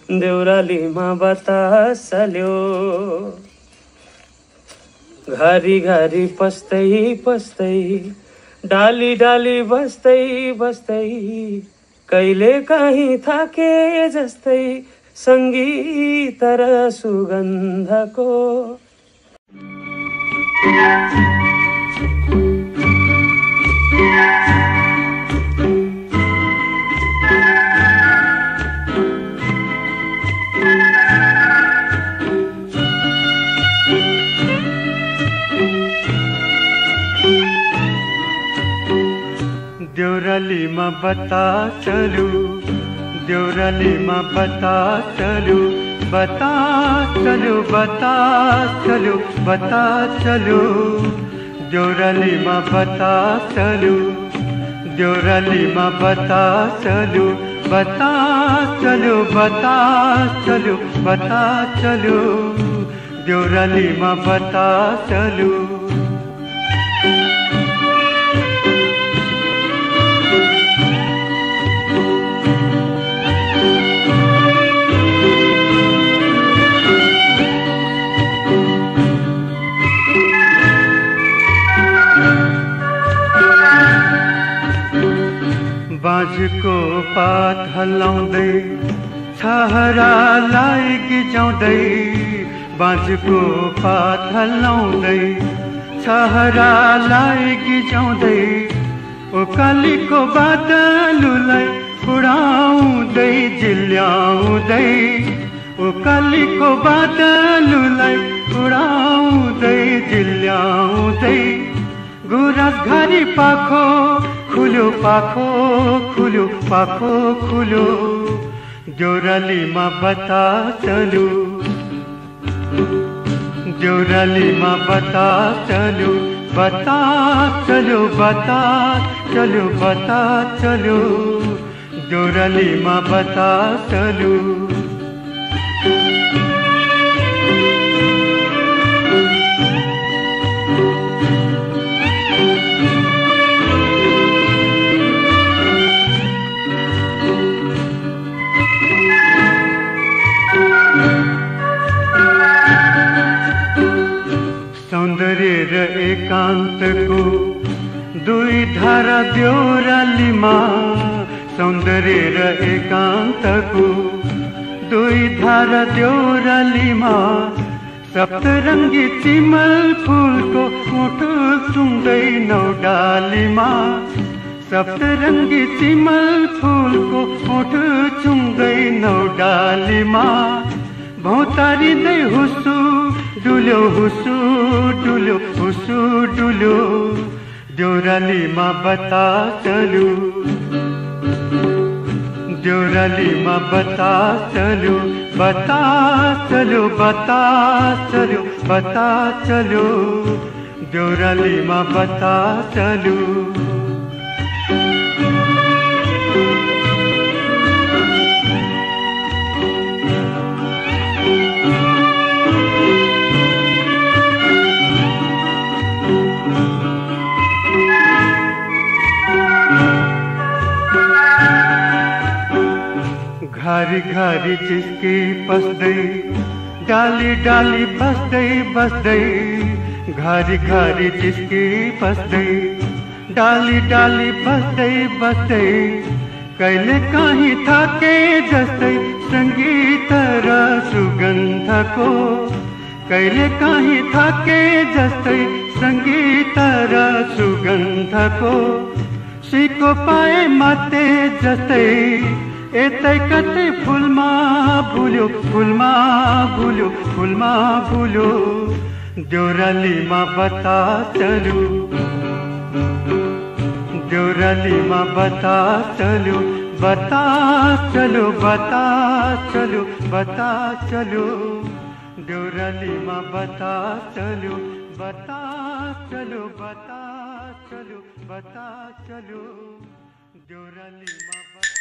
देउरालीमा बतास चल्यो घरी घरी पस्दै पस्दै डाली डाली बस्दै बस्दै कहिले काहीँ थाके जस्तै सङ्गीत र सुगन्धको देउरालीमा बतास चल्यो देउरालीमा बतास चल्यो बतास चल्यो बतास चल्यो बतास चल्यो देउरालीमा बतास चल्यो देउरालीमा बतास चल्यो बतास चल्यो बतास चल्यो बतास चल्यो देउरालीमा बतास चल्यो बाँझको पात हल्लाउँदै छहरालाई गिजाउँदै बाँझको पात हल्लाउँदै छहरालाई गिजाउँदै ओकालीको बादलुलाई उडाउँदै जिल्याउँदै ओकालीको बादलुलाई उडाउँदै जिल्याउँदै गुराँस घरी पाखो खुल्यो पाखो खुल्यो पाखो खुल्यो देउरालीमा बतास चल्यो देउरालीमा बतास चल्यो बतास चल्यो बतास चल्यो बतास चल्यो देउरालीमा बतास चल्यो सौन्दर्य र एकान्तको दुई धारा देउरालीमा सौन्दर्य र एकान्तको दुई धारा देउरालीमा सप्तरङ्गी चिमल फुलको मुटु सुन्दै नौडालीमा सप्तरङ्गी चिमल फुलको मुटु सुन्दै नौडालीमा भौतारिँदै हुसु डुल्यो हुसु डुल्यो हुसु डुल्यो देउरालीमा बतास चल्यो देउरालीमा बतास चल्यो बतास चल्यो बतास चल्यो बतास चल्यो देउरालीमा बतास चल्यो घरी घरी जिस्की पस्दै डाली डाली बस्दै बस्दै घरी घरी जिस्की पस्दै डाली डाली बस्दै बस्दै कहिले काहीँ थाके जस्तै सङ्गीत र सुगन्धको कहिले काहीँ थाके जस्तै सङ्गीत र सुगन्धको सिको पाए माते जस्तै यतै कतै फुलमा भुल्यो फुलमा भुल्यो फुलमा भुल्यो देउरालीमा बतास चल्यो देउरालीमा बतास चल्यो बतास चल्यो बतास चल्यो बतास चल्यो देउरालीमा बतास चल्यो बतास चल्यो बतास चल्यो बतास चल्यो देउरालीमा